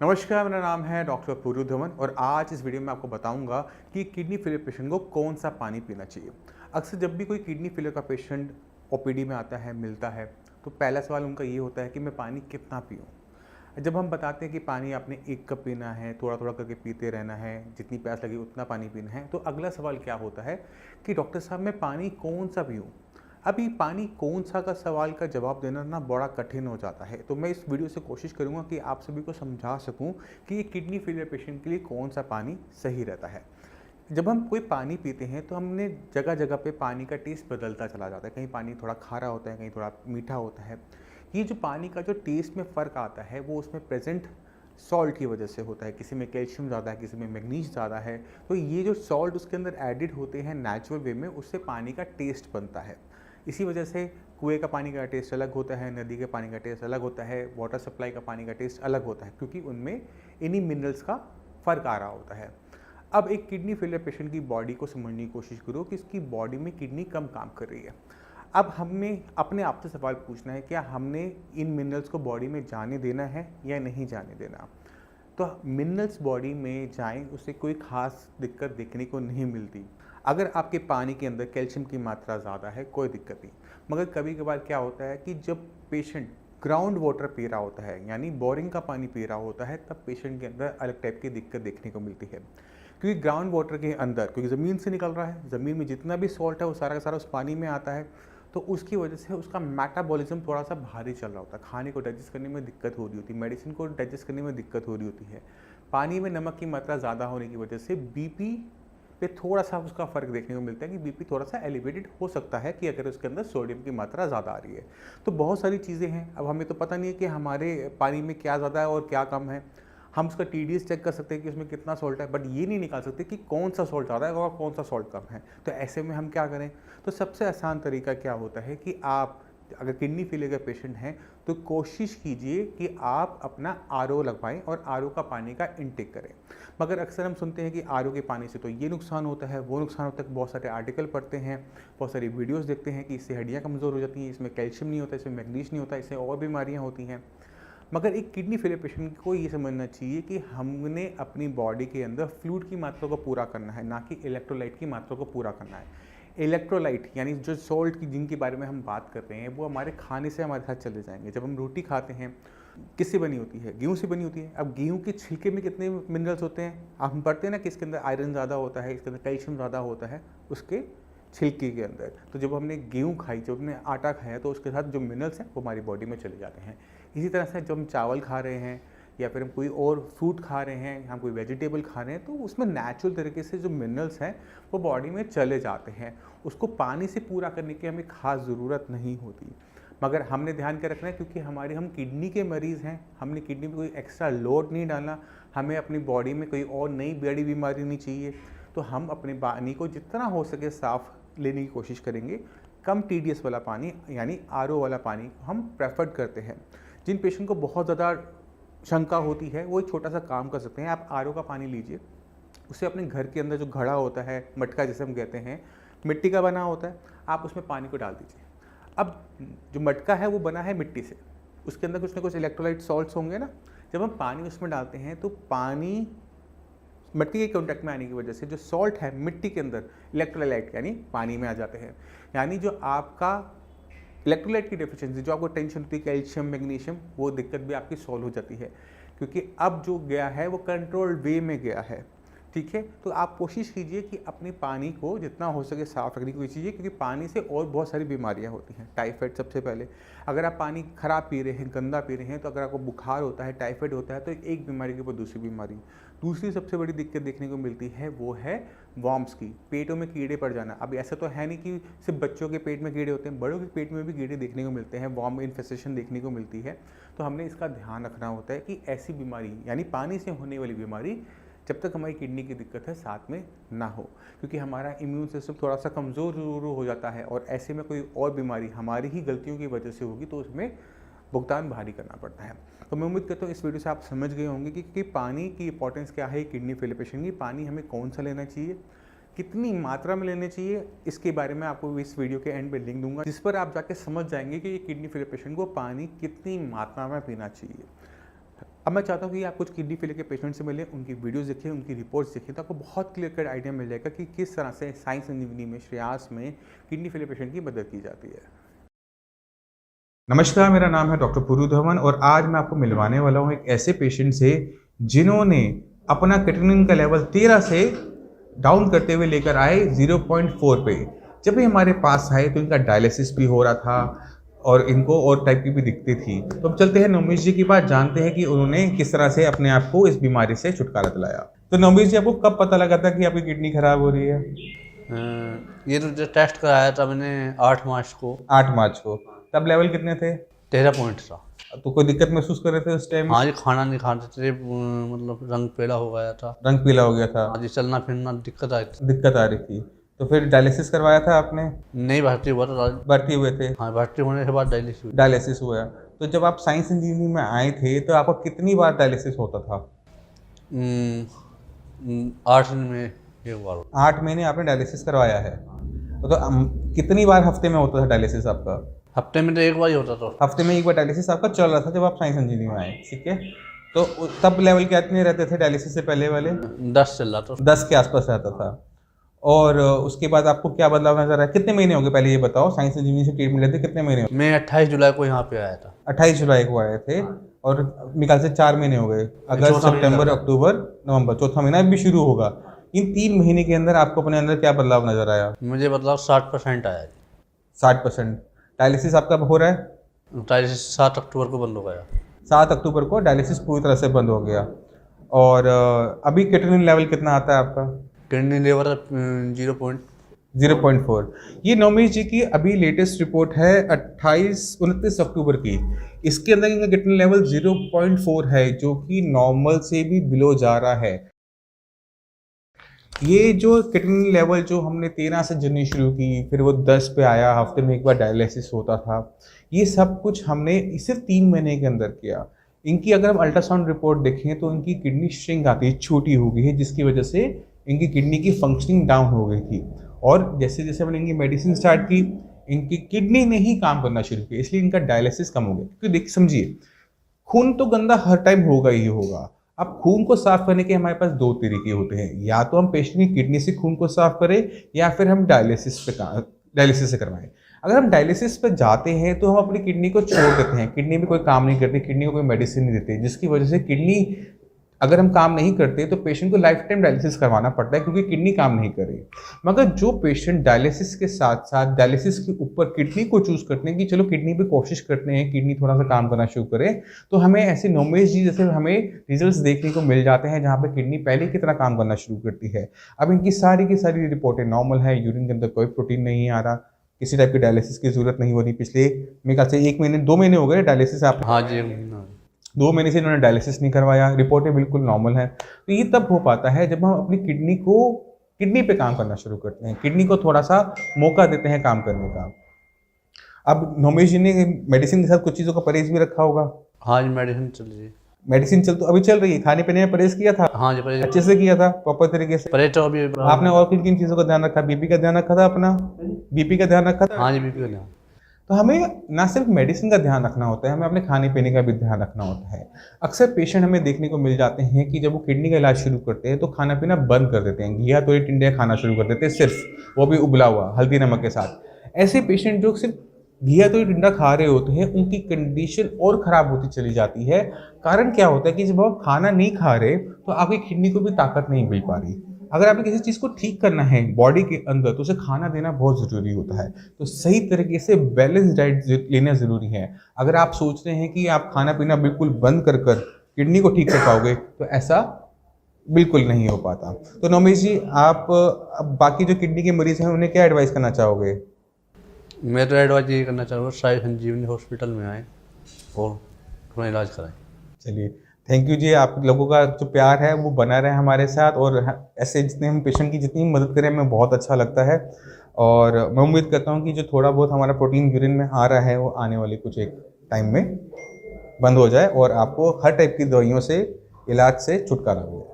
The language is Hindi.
नमस्कार, मेरा नाम है डॉक्टर पूरू धवन और आज इस वीडियो में आपको बताऊंगा कि किडनी फेलियर पेशेंट को कौन सा पानी पीना चाहिए। अक्सर जब भी कोई किडनी फेलियर का पेशेंट ओपीडी में आता है, मिलता है, तो पहला सवाल उनका ये होता है कि मैं पानी कितना पीऊँ। जब हम बताते हैं कि पानी आपने 1 कप पीना है, थोड़ा थोड़ा करके पीते रहना है, जितनी प्यास लगे उतना पानी पीना है, तो अगला सवाल क्या होता है कि डॉक्टर साहब मैं पानी कौन सा पीऊँ। अभी पानी कौन सा का सवाल का जवाब देना ना बड़ा कठिन हो जाता है, तो मैं इस वीडियो से कोशिश करूंगा कि आप सभी को समझा सकूं कि ये किडनी फेलियर पेशेंट के लिए कौन सा पानी सही रहता है। जब हम कोई पानी पीते हैं तो हमने जगह जगह पे पानी का टेस्ट बदलता चला जाता है। कहीं पानी थोड़ा खारा होता है, कहीं थोड़ा मीठा होता है। ये जो पानी का जो टेस्ट में फ़र्क आता है वो उसमें प्रेजेंट सॉल्ट की वजह से होता है। किसी में कैल्शियम ज़्यादा है, किसी में मैग्नीज ज़्यादा है, तो ये जो सॉल्ट उसके अंदर एडिड होते हैं नेचुरल वे में, उससे पानी का टेस्ट बनता है। इसी वजह से कुएं का पानी का टेस्ट अलग होता है, नदी के पानी का टेस्ट अलग होता है, वाटर सप्लाई का पानी का टेस्ट अलग होता है, क्योंकि उनमें इन्हीं मिनरल्स का फ़र्क आ रहा होता है। अब एक किडनी फेलियर पेशेंट की बॉडी को समझने की कोशिश करो कि इसकी बॉडी में किडनी कम काम कर रही है। अब हमें अपने आप से सवाल पूछना है, क्या हमने इन मिनरल्स को बॉडी में जाने देना है या नहीं जाने देना। तो मिनरल्स बॉडी में जाएं, उससे कोई ख़ास दिक्कत देखने को नहीं मिलती। अगर आपके पानी के अंदर कैल्शियम की मात्रा ज़्यादा है, कोई दिक्कत नहीं। मगर कभी कभार क्या होता है कि जब पेशेंट ग्राउंड वाटर पी रहा होता है, यानी बोरिंग का पानी पी रहा होता है, तब पेशेंट के अंदर अलग टाइप की दिक्कत देखने को मिलती है। क्योंकि ग्राउंड वाटर के अंदर, क्योंकि ज़मीन से निकल रहा है, ज़मीन में जितना भी सॉल्ट है वो सारा का सारा उस पानी में आता है, तो उसकी वजह से उसका मेटाबॉलिज्म थोड़ा सा भारी चल रहा होता है। खाने को डाइजेस्ट करने में दिक्कत हो रही होती है, मेडिसिन को डाइजेस्ट करने में दिक्कत हो रही होती है। पानी में नमक की मात्रा ज़्यादा होने की वजह से बीपी पे थोड़ा सा उसका फ़र्क देखने को मिलता है कि बीपी थोड़ा सा एलिवेटेड हो सकता है कि अगर उसके अंदर सोडियम की मात्रा ज़्यादा आ रही है। तो बहुत सारी चीज़ें हैं। अब हमें तो पता नहीं है कि हमारे पानी में क्या ज़्यादा है और क्या कम है। हम उसका टीडीएस चेक कर सकते हैं कि उसमें कितना सॉल्ट है, बट ये नहीं निकाल सकते कि कौन सा सॉल्ट ज़्यादा है और कौन सा सॉल्ट कम है। तो ऐसे में हम क्या करें? तो सबसे आसान तरीका क्या होता है कि आप अगर किडनी फेलियर का पेशेंट हैं तो कोशिश कीजिए कि आप अपना आरओ लगवाएं और आरओ का पानी का इनटेक करें। मगर अक्सर हम सुनते हैं कि आरओ के पानी से तो ये नुकसान होता है, वो नुकसान होता है। बहुत सारे आर्टिकल पढ़ते हैं, बहुत सारी वीडियोस देखते हैं कि इससे हड्डियां कमज़ोर हो जाती हैं, इसमें कैल्शियम नहीं होता, इसमें मैग्नीज नहीं होता, इससे और बीमारियाँ होती हैं। मगर एक किडनी फेलियर पेशेंट को ये समझना चाहिए कि हमने अपनी बॉडी के अंदर फ्लूइड की मात्रा को पूरा करना है, ना कि इलेक्ट्रोलाइट की मात्रा को पूरा करना है। इलेक्ट्रोलाइट यानी जो सॉल्ट की जिनके बारे में हम बात कर रहे हैं, वो हमारे खाने से हमारे साथ चले जाएंगे। जब हम रोटी खाते हैं, किससे बनी होती है? गेहूं से बनी होती है। अब गेहूं के छिलके में कितने मिनरल्स होते हैं? आप हम पढ़ते हैं ना कि इसके अंदर आयरन ज़्यादा होता है, इसके अंदर कैल्शियम ज़्यादा होता है उसके छिलके के अंदर। तो जब हमने गेहूं खाई, जब हमने आटा खाया, तो उसके साथ जो मिनरल्स हैं वो हमारी बॉडी में चले जाते हैं। इसी तरह से जब हम चावल खा रहे हैं या फिर हम कोई और फ्रूट खा रहे हैं, हम कोई वेजिटेबल खा रहे हैं, तो उसमें नेचुरल तरीके से जो मिनरल्स हैं वो बॉडी में चले जाते हैं। उसको पानी से पूरा करने की हमें खास ज़रूरत नहीं होती। मगर हमने ध्यान के रखना है, क्योंकि हम किडनी के मरीज़ हैं, हमने किडनी में कोई एक्स्ट्रा लोड नहीं डालना। हमें अपनी बॉडी में कोई और नई बड़ी बीमारी नहीं चाहिए। तो हम अपने पानी को जितना हो सके साफ़ लेने की कोशिश करेंगे। कम टीडीएस वाला पानी यानी आरओ वाला पानी हम प्रेफर करते हैं। जिन पेशेंट को बहुत ज़्यादा शंका होती है, वो एक छोटा सा काम कर सकते हैं। आप आरओ का पानी लीजिए, उसे अपने घर के अंदर जो घड़ा होता है, मटका जिसे हम कहते हैं, मिट्टी का बना होता है, आप उसमें पानी को डाल दीजिए। अब जो मटका है वो बना है मिट्टी से, उसके अंदर कुछ ना कुछ इलेक्ट्रोलाइट सॉल्ट्स होंगे ना। जब हम पानी उसमें डालते हैं तो पानी मिट्टी के कॉन्टैक्ट में आने की वजह से जो सॉल्ट है मिट्टी के अंदर, इलेक्ट्रोलाइट यानी पानी में आ जाते हैं। यानी जो आपका इलेक्ट्रोलाइट की डेफिशिएंसी, जो आपको टेंशन होती है, कैल्शियम मैग्नीशियम, वो दिक्कत भी आपकी सॉल्व हो जाती है। क्योंकि अब जो गया है वो कंट्रोल्ड वे में गया है। ठीक है, तो आप कोशिश कीजिए कि अपने पानी को जितना हो सके साफ रखने की कोशिश कीजिए, क्योंकि पानी से और बहुत सारी बीमारियां होती हैं। टाइफाइड सबसे पहले, अगर आप पानी खराब पी रहे हैं, गंदा पी रहे हैं, तो अगर आपको बुखार होता है, टाइफाइड होता है, तो एक बीमारी के ऊपर दूसरी बीमारी। दूसरी सबसे बड़ी दिक्कत देखने को मिलती है वो है वॉर्म्स की, पेटों में कीड़े पड़ जाना। अब ऐसा तो है नहीं कि सिर्फ बच्चों के पेट में कीड़े होते हैं, बड़ों के पेट में भी कीड़े देखने को मिलते हैं, वॉर्म इन्फेस्टेशन देखने को मिलती है। तो हमने इसका ध्यान रखना होता है कि ऐसी बीमारी यानी पानी से होने वाली बीमारी जब तक हमारी किडनी की दिक्कत है साथ में ना हो, क्योंकि हमारा इम्यून सिस्टम थोड़ा सा कमज़ोर ज़रूर हो जाता है और ऐसे में कोई और बीमारी हमारी ही गलतियों की वजह से होगी तो उसमें भुगतान भारी करना पड़ता है। तो मैं उम्मीद करता हूँ इस वीडियो से आप समझ गए होंगे कि पानी की इंपॉर्टेंस क्या है किडनी फेलियर पेशेंट की। पानी हमें कौन सा लेना चाहिए, कितनी मात्रा में लेने चाहिए, इसके बारे में आपको इस वीडियो के एंड में लिंक दूंगा, जिस पर आप जाके समझ जाएंगे कि ये किडनी फेलियर पेशेंट को पानी कितनी मात्रा में पीना चाहिए। अब मैं चाहता हूँ कि आप कुछ किडनी फेलियर के पेशेंट से मिलें, उनकी वीडियोस देखिए, उनकी रिपोर्ट्स देखिए, तो आपको बहुत क्लियर कट आइडिया मिल जाएगा कि किस तरह से साई संजीवनी में, श्रेयास में किडनी फेलियर पेशेंट की मदद की जाती है। नमस्कार, मेरा नाम है डॉक्टर पुरु धवन और आज मैं आपको मिलवाने वाला हूँ एक ऐसे पेशेंट से जिन्होंने अपना क्रिएटिनिन का लेवल 13 से डाउन करते हुए लेकर आए 0.4 पे। जब भी हमारे पास आए तो इनका डायलिसिस भी हो रहा था और इनको और टाइप की भी दिक्कतें थी। तो अब चलते हैं नवमीश जी की बात, जानते हैं कि उन्होंने किस तरह से अपने आप को इस बीमारी से छुटकारा दिलाया। तो नवमीश जी, आपको कब पता लगा था कि आपकी किडनी खराब हो रही है? ये तो जो टेस्ट कराया था मैंने 8 मार्च को। 8 मार्च को। तब लेवल कितने थे? 13 पॉइंट था। तो कोई दिक्कत महसूस कर रहे थे उस टाइम? हाँ जी, खाना नहीं खाते थे, मतलब रंग पीला हो गया था। रंग पीला हो गया था? हाँ जी, चलना फिरना दिक्कत आई थी। दिक्कत आ रही थी। तो फिर डायलिसिस करवाया था आपने? नहीं भर्ती हुआ था। भर्ती हुए थे? हाँ, भर्ती होने के बाद डायलिसिस हुई। डायलिसिस हुआ। तो जब आप साई संजीवनी में आए थे तो आपका कितनी बार डायलिसिस होता था? 8 दिन में एक बार। 8 महीने आपने डायलिसिस करवाया है। तो कितनी बार हफ्ते में होता था डायलिसिस आपका? हफ्ते में तो एक बार ही होता था। हफ्ते में एक बार डायलिसिस आपका चल रहा था जब आप साई संजीवनी में आए, ठीक है। तो तब लेवल कितने रहते थे डायलिसिस से पहले वाले? 10 चल रहा था। 10 के आसपास रहता था। और उसके बाद आपको क्या बदलाव नजर आया? कितने महीने हो गए पहले ये बताओ, साई संजीवनी से ट्रीटमेंट लेते कितने महीने हो? मैं 28 जुलाई को यहाँ पे आया था। 28 जुलाई को आए थे और मेरे ख्याल से 4 महीने हो गए। अगस्त, सितंबर, अक्टूबर, नवंबर, चौथा महीना भी शुरू होगा। इन 3 महीने के अंदर आपको अपने अंदर क्या बदलाव नजर आया? मुझे बदलाव 60% आया। 60%। डायलिसिस आपका हो रहा है? डायलिसिस 7 अक्टूबर को बंद हो गया। 7 अक्टूबर को डायलिसिस पूरी तरह से बंद हो गया। और अभी क्रिएटिनिन लेवल कितना आता है आपका? Kidney level 0.4। ये नवमीश जी की अभी लेटेस्ट रिपोर्ट है 29 अक्टूबर की। इसके अंदर इनका क्रिएटिनिन लेवल 0.4 है, जो कि नॉर्मल से भी बिलो जा रहा है। ये जो क्रिएटिनिन लेवल जो हमने 13 से जर्नी शुरू की, फिर वो 10 पे आया, हफ्ते में एक बार डायलिसिस होता था, ये सब कुछ हमने सिर्फ 3 महीने के अंदर किया। इनकी अगर हम अल्ट्रासाउंड रिपोर्ट देखें तो इनकी किडनी श्रिंक आती है, छोटी हो गई है, जिसकी वजह से इनकी किडनी की फंक्शनिंग डाउन हो गई थी। और जैसे जैसे हमने इनकी मेडिसिन स्टार्ट की, इनकी किडनी ने ही काम करना शुरू किया, इसलिए इनका डायलिसिस कम हो गया। क्योंकि देख समझिए, खून तो गंदा हर टाइम होगा ही होगा। अब खून को साफ करने के हमारे पास 2 तरीके होते हैं, या तो हम पेशेंट की किडनी से खून को साफ करें या फिर हम डायलिसिस से करवाएं। अगर हम डायलिसिस पे जाते हैं तो हम अपनी किडनी को छोड़ देते हैं, किडनी में कोई काम नहीं करती, किडनी को कोई मेडिसिन नहीं देते, जिसकी वजह से किडनी अगर हम काम नहीं करते तो पेशेंट को लाइफ टाइम डायलिसिस करवाना पड़ता है, क्योंकि किडनी काम नहीं कर रही। मगर जो पेशेंट डायलिसिस के साथ साथ डायलिसिस के ऊपर किडनी को चूज करते हैं कि चलो किडनी पे कोशिश करते हैं, किडनी थोड़ा सा काम करना शुरू करे, तो हमें ऐसे नवमीश जी जैसे हमें रिजल्ट्स देखने को मिल जाते हैं, जहाँ पे किडनी पहले की तरह काम करना शुरू करती है। अब इनकी सारी की सारी रिपोर्टें नॉर्मल है, यूरिन के अंदर कोई प्रोटीन नहीं आ रहा, किसी टाइप की डायलिसिस की जरूरत नहीं हो रही। पिछले मेरे ख्याल से 1 महीने 2 महीने हो गए डायलिसिस आप? हाँ जी, 2 महीने से इन्होंने डायलिसिस नहीं करवाया, रिपोर्टें बिल्कुल नॉर्मल हैं। तो ये तब हो पाता है जब हम अपनी किडनी पे काम करना शुरू करते हैं, किडनी को थोड़ा सा मौका देते हैं काम करने का। अब नवमीश जी ने मेडिसिन के साथ कुछ चीज़ों का परहेज भी रखा होगा? हाँ जी, मेडिसिन चल रही है। मेडिसिन तो अभी चल रही है। खाने पीने में परहेज किया था? हाँ जी, परहेज अच्छे से किया था, प्रॉपर तरीके से? परहेज तो अभी आपने और किन किन चीज़ों का ध्यान रखा? बीपी का ध्यान रखा था अपना? बीपी का ध्यान रखा था? हाँ जी, बीपी का ध्यान। तो हमें ना सिर्फ मेडिसिन का ध्यान रखना होता है, हमें अपने खाने पीने का भी ध्यान रखना होता है। अक्सर पेशेंट हमें देखने को मिल जाते हैं कि जब वो किडनी का इलाज शुरू करते हैं तो खाना पीना बंद कर देते हैं, घिया तोरी टिंडे खाना शुरू कर देते हैं, सिर्फ वो भी उबला हुआ हल्दी नमक के साथ। ऐसे पेशेंट जो सिर्फ घिया तोरी टिंडा खा रहे होते हैं, उनकी कंडीशन और ख़राब होती चली जाती है। कारण क्या होता है कि जब आप खाना नहीं खा रहे तो आपकी किडनी को भी ताकत नहीं मिल पा रही। अगर आपने किसी चीज़ को ठीक करना है बॉडी के अंदर तो उसे खाना देना बहुत ज़रूरी होता है। तो सही तरीके से बैलेंस डाइट लेना ज़रूरी है। अगर आप सोच रहे हैं कि आप खाना पीना बिल्कुल बंद कर किडनी को ठीक कर पाओगे तो ऐसा बिल्कुल नहीं हो पाता। तो नवमीश जी, आप बाकी जो किडनी के मरीज़ हैं उन्हें क्या एडवाइस करना चाहोगे? मैं तो एडवाइस यही करना चाहूँगा, साई संजीवनी हॉस्पिटल में आए और अपना इलाज कराएं। चलिए, थैंक यू जी। आप लोगों का जो प्यार है वो बना रहे हमारे साथ, और ऐसे जितने हम पेशेंट की जितनी मदद करें हमें बहुत अच्छा लगता है। और मैं उम्मीद करता हूँ कि जो थोड़ा बहुत हमारा प्रोटीन यूरिन में आ रहा है वो आने वाले कुछ एक टाइम में बंद हो जाए और आपको हर टाइप की दवाइयों से, इलाज से छुटकारा मिले।